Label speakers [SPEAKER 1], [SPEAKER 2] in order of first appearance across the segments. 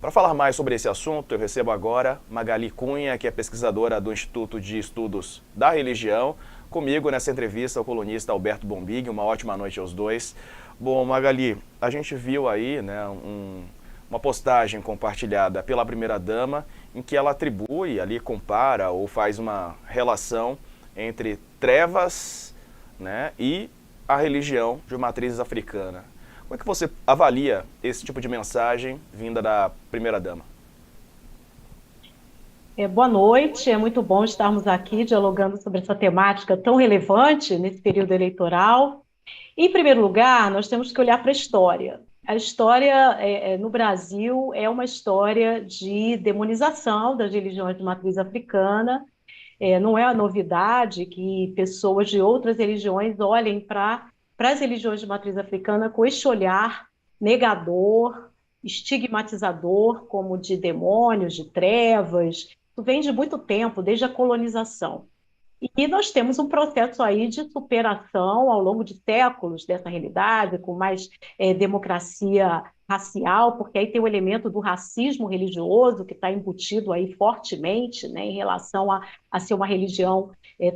[SPEAKER 1] Para falar mais sobre esse assunto, eu recebo agora Magali Cunha, que é pesquisadora do Instituto de Estudos da Religião. Comigo nessa entrevista, o colunista Alberto Bombig. Uma ótima noite aos dois. Bom, Magali, a gente viu aí uma postagem compartilhada pela primeira-dama em que ela atribui, ali compara ou faz uma relação entre trevas, né, e a religião de matriz africana. Como é que você avalia esse tipo de mensagem vinda da primeira-dama?
[SPEAKER 2] Boa noite, é muito bom estarmos aqui dialogando sobre essa temática tão relevante nesse período eleitoral. Em primeiro lugar, nós temos que olhar para a história. A história no Brasil é uma história de demonização das religiões de matriz africana. Não é a novidade que pessoas de outras religiões olhem para as religiões de matriz africana com este olhar negador, estigmatizador, como de demônios, de trevas. Isso vem de muito tempo, desde a colonização. E nós temos um processo aí de superação ao longo de séculos dessa realidade, com mais democracia racial, porque aí tem o elemento do racismo religioso que está embutido aí fortemente, né, em relação a ser uma religião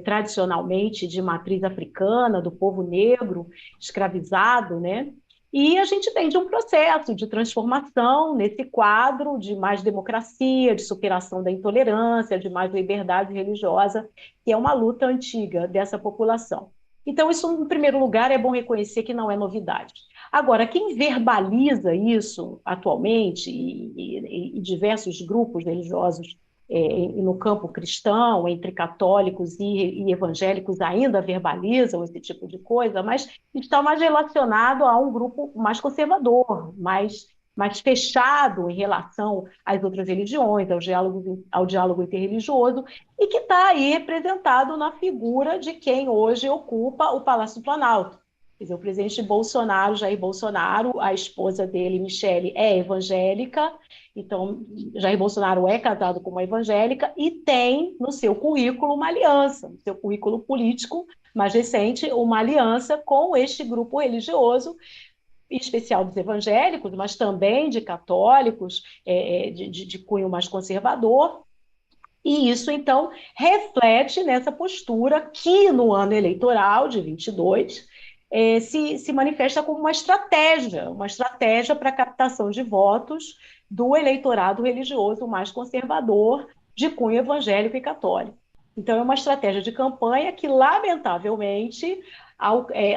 [SPEAKER 2] tradicionalmente de matriz africana, do povo negro escravizado, né? E a gente vem de um processo de transformação nesse quadro de mais democracia, de superação da intolerância, de mais liberdade religiosa, que é uma luta antiga dessa população. Então, isso, em primeiro lugar, é bom reconhecer que não é novidade. Agora, quem verbaliza isso atualmente, e diversos grupos religiosos no campo cristão, entre católicos e evangélicos, ainda verbalizam esse tipo de coisa, mas está mais relacionado a um grupo mais conservador, mais fechado em relação às outras religiões, ao diálogo interreligioso, e que está aí representado na figura de quem hoje ocupa o Palácio do Planalto. Quer dizer, o presidente Bolsonaro, Jair Bolsonaro, a esposa dele, Michele, é evangélica, então Jair Bolsonaro é casado com uma evangélica e tem no seu currículo uma aliança, no seu currículo político mais recente, uma aliança com este grupo religioso, em especial dos evangélicos, mas também de católicos, de cunho mais conservador. E isso, então, reflete nessa postura que, no ano eleitoral de 22, se manifesta como uma estratégia para a captação de votos do eleitorado religioso mais conservador, de cunho evangélico e católico. Então, é uma estratégia de campanha que, lamentavelmente,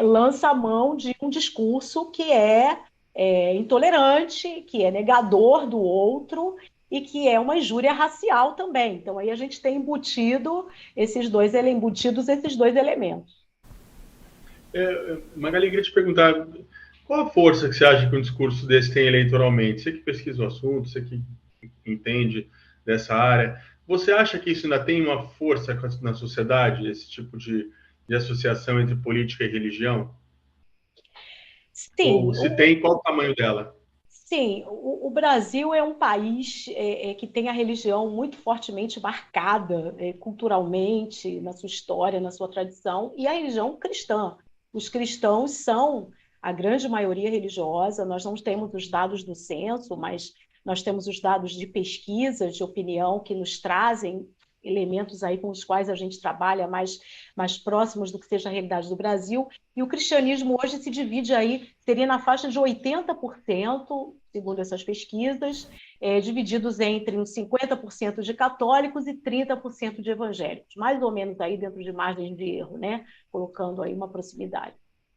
[SPEAKER 2] lança a mão de um discurso que é intolerante, que é negador do outro e que é uma injúria racial também. Então, aí a gente tem embutidos esses dois elementos.
[SPEAKER 3] Magali, queria te perguntar, qual a força que você acha que um discurso desse tem eleitoralmente? Você que pesquisa o assunto, você que entende dessa área, você acha que isso ainda tem uma força na sociedade, esse tipo de associação entre política e religião? Ou
[SPEAKER 2] Sim,
[SPEAKER 3] se tem, qual o tamanho dela?
[SPEAKER 2] sim, o Brasil é um país que tem a religião muito fortemente marcada culturalmente, na sua história, na sua tradição, e a religião cristã. Os cristãos são a grande maioria religiosa, nós não temos os dados do censo, mas nós temos os dados de pesquisas de opinião que nos trazem elementos aí com os quais a gente trabalha mais próximos do que seja a realidade do Brasil. E o cristianismo hoje se divide aí, seria na faixa de 80%, segundo essas pesquisas, divididos entre uns 50% de católicos e 30% de evangélicos, mais ou menos aí dentro de margens de erro, né? Colocando aí uma proximidade.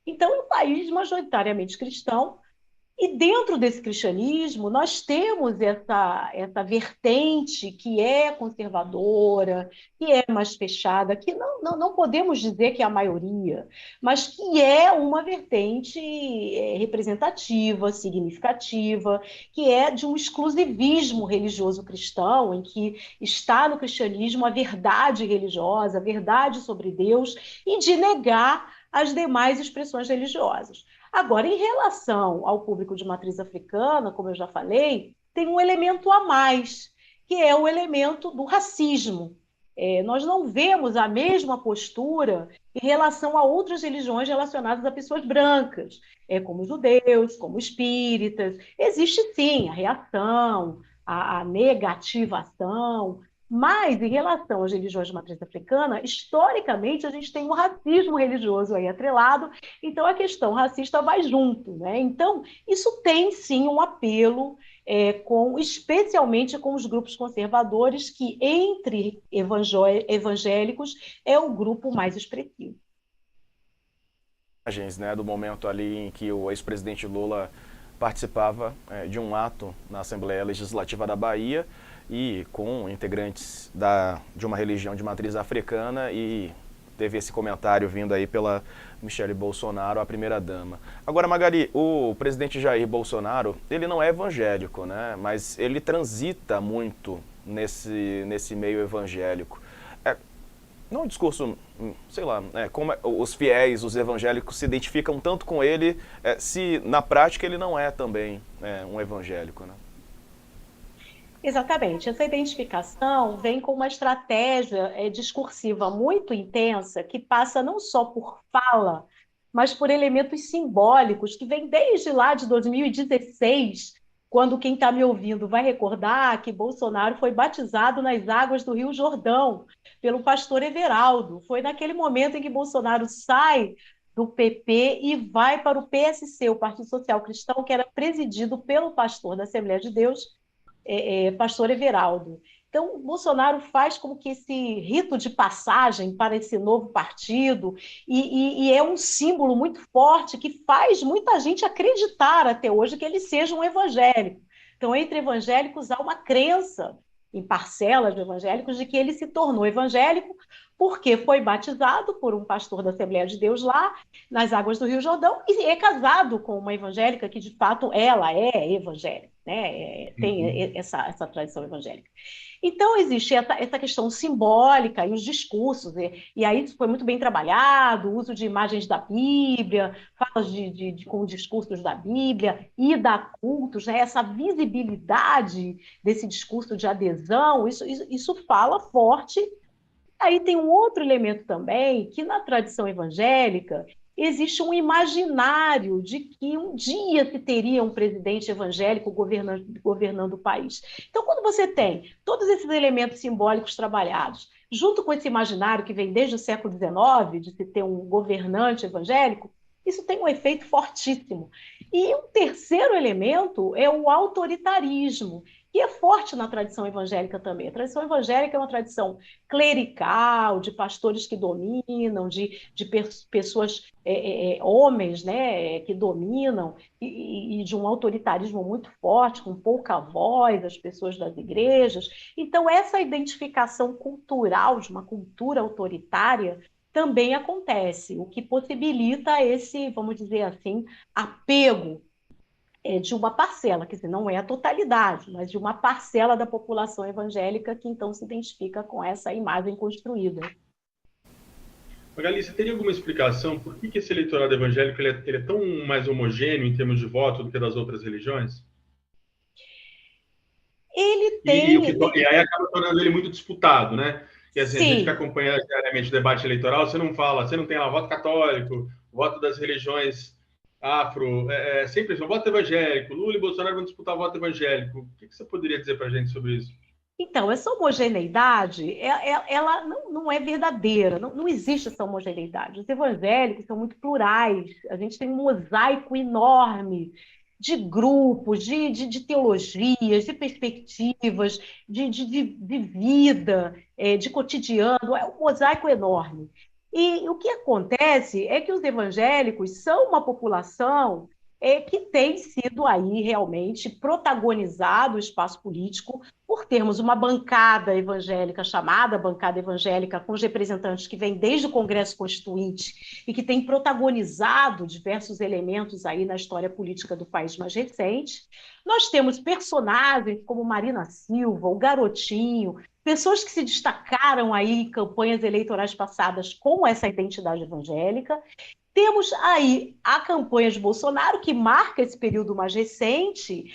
[SPEAKER 2] Então, é um país majoritariamente cristão, e dentro desse cristianismo, nós temos essa vertente que é conservadora, que é mais fechada, que não podemos dizer que é a maioria, mas que é uma vertente representativa, significativa, que é de um exclusivismo religioso cristão, em que está no cristianismo a verdade religiosa, a verdade sobre Deus, e de negar as demais expressões religiosas. Agora, em relação ao público de matriz africana, como eu já falei, tem um elemento a mais, que é o elemento do racismo. Nós não vemos a mesma postura em relação a outras religiões relacionadas a pessoas brancas, como judeus, como espíritas. Existe sim a reação, a negativação, mas em relação às religiões de matriz africana, historicamente a gente tem um racismo religioso aí atrelado, então a questão racista vai junto, né? Então, isso tem sim um apelo, especialmente com os grupos conservadores, que entre evangélicos é o grupo mais expressivo.
[SPEAKER 1] Imagens, né, do momento ali em que o ex-presidente Lula participava de um ato na Assembleia Legislativa da Bahia e com integrantes de uma religião de matriz africana, e teve esse comentário vindo aí pela Michele Bolsonaro, a primeira-dama. Agora, Magali, o presidente Jair Bolsonaro, ele não é evangélico, né, mas ele transita muito nesse meio evangélico. Não um discurso, sei lá, como os fiéis, os evangélicos se identificam tanto com ele, se na prática ele não é também um evangélico, né?
[SPEAKER 2] Exatamente. Essa identificação vem com uma estratégia discursiva muito intensa, que passa não só por fala, mas por elementos simbólicos, que vem desde lá de 2016, quando quem está me ouvindo vai recordar que Bolsonaro foi batizado nas águas do Rio Jordão pelo pastor Everaldo. Foi naquele momento em que Bolsonaro sai do PP e vai para o PSC, o Partido Social Cristão, que era presidido pelo pastor da Assembleia de Deus, pastor Everaldo. Então, Bolsonaro faz como que esse rito de passagem para esse novo partido, e é um símbolo muito forte que faz muita gente acreditar até hoje que ele seja um evangélico. Então, entre evangélicos há uma crença, em parcelas de evangélicos, de que ele se tornou evangélico porque foi batizado por um pastor da Assembleia de Deus lá nas águas do Rio Jordão e é casado com uma evangélica que, de fato, ela é evangélica, né? Tem essa tradição evangélica. Então, existe essa questão simbólica e os discursos, e aí isso foi muito bem trabalhado, o uso de imagens da Bíblia, falas com discursos da Bíblia e da cultos, né? Essa visibilidade desse discurso de adesão, isso fala forte. Aí tem um outro elemento também, que na tradição evangélica existe um imaginário de que um dia se teria um presidente evangélico governando o país. Então, quando você tem todos esses elementos simbólicos trabalhados, junto com esse imaginário que vem desde o século XIX, de se ter um governante evangélico, isso tem um efeito fortíssimo. E um terceiro elemento é o autoritarismo, que é forte na tradição evangélica também. A tradição evangélica é uma tradição clerical, de pastores que dominam, de pessoas, homens, né, que dominam, e de um autoritarismo muito forte, com pouca voz, as pessoas das igrejas. Então, essa identificação cultural de uma cultura autoritária também acontece, o que possibilita esse, vamos dizer assim, apego de uma parcela, quer dizer, não é a totalidade, mas de uma parcela da população evangélica que então se identifica com essa imagem construída.
[SPEAKER 3] Magali, você teria alguma explicação por que esse eleitorado evangélico ele é tão mais homogêneo em termos de voto do que das outras religiões?
[SPEAKER 2] Ele tem...
[SPEAKER 3] E aí acaba tornando ele muito disputado, né? E assim, a gente que
[SPEAKER 2] Sim.
[SPEAKER 3] acompanha diariamente o debate eleitoral, você não tem lá voto católico, voto das religiões afro, sempre assim, voto evangélico, Lula e Bolsonaro vão disputar voto evangélico. O que você poderia dizer para a gente sobre isso?
[SPEAKER 2] Então, essa homogeneidade, ela não é verdadeira, não existe essa homogeneidade. Os evangélicos são muito plurais, a gente tem um mosaico enorme de grupos, de teologias, de perspectivas, de vida, de cotidiano, é um mosaico enorme. E o que acontece é que os evangélicos são uma população que tem sido aí realmente protagonizado o espaço político por termos uma bancada evangélica, chamada bancada evangélica, com os representantes que vêm desde o Congresso Constituinte e que tem protagonizado diversos elementos aí na história política do país mais recente. Nós temos personagens como Marina Silva, o Garotinho, pessoas que se destacaram aí em campanhas eleitorais passadas com essa identidade evangélica. Temos aí a campanha de Bolsonaro, que marca esse período mais recente,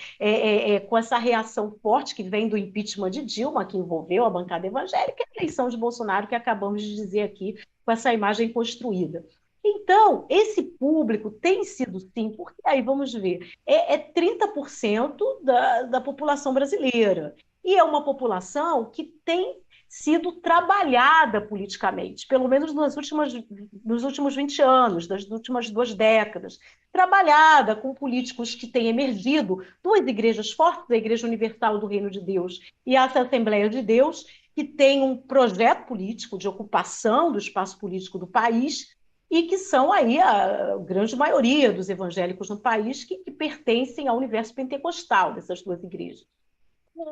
[SPEAKER 2] com essa reação forte que vem do impeachment de Dilma, que envolveu a bancada evangélica, e a eleição de Bolsonaro, que acabamos de dizer aqui, com essa imagem construída. Então, esse público tem sido, sim, porque aí vamos ver, é 30% da população brasileira. E é uma população que tem sido trabalhada politicamente, pelo menos nos últimos 20 anos, das últimas 2 décadas, trabalhada com políticos que têm emergido 2 igrejas fortes, a Igreja Universal do Reino de Deus e a Assembleia de Deus, que tem um projeto político de ocupação do espaço político do país, e que são aí a grande maioria dos evangélicos no país que pertencem ao universo pentecostal dessas 2 igrejas.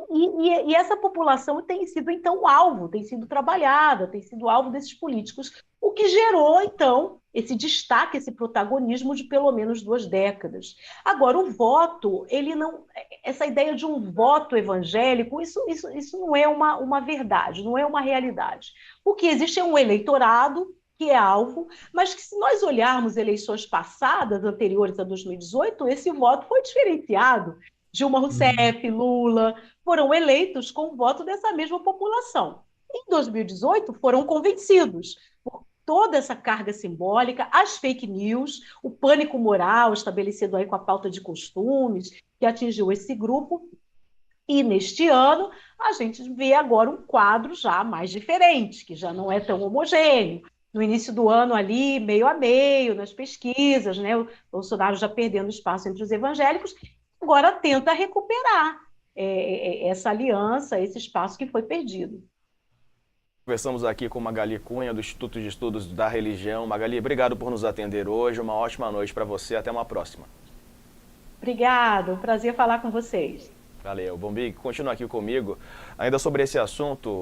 [SPEAKER 2] E essa população tem sido, então, alvo, tem sido trabalhada, tem sido alvo desses políticos, o que gerou, então, esse destaque, esse protagonismo de pelo menos 2 décadas. Agora, o voto, ele não. Essa ideia de um voto evangélico, isso não é uma verdade, não é uma realidade. O que existe é um eleitorado que é alvo, mas que, se nós olharmos eleições passadas, anteriores a 2018, esse voto foi diferenciado. Dilma Rousseff, Lula, foram eleitos com o voto dessa mesma população. Em 2018, foram convencidos por toda essa carga simbólica, as fake news, o pânico moral estabelecido aí com a pauta de costumes, que atingiu esse grupo. E neste ano, a gente vê agora um quadro já mais diferente, que já não é tão homogêneo. No início do ano, ali, meio a meio, nas pesquisas, né? O Bolsonaro já perdendo espaço entre os evangélicos, agora tenta recuperar essa aliança, esse espaço que foi perdido.
[SPEAKER 1] Conversamos aqui com Magali Cunha, do Instituto de Estudos da Religião. Magali, obrigado por nos atender hoje. Uma ótima noite para você. Até uma próxima.
[SPEAKER 2] Obrigada, um prazer falar com vocês.
[SPEAKER 1] Valeu. Bombig, continua aqui comigo. Ainda sobre esse assunto,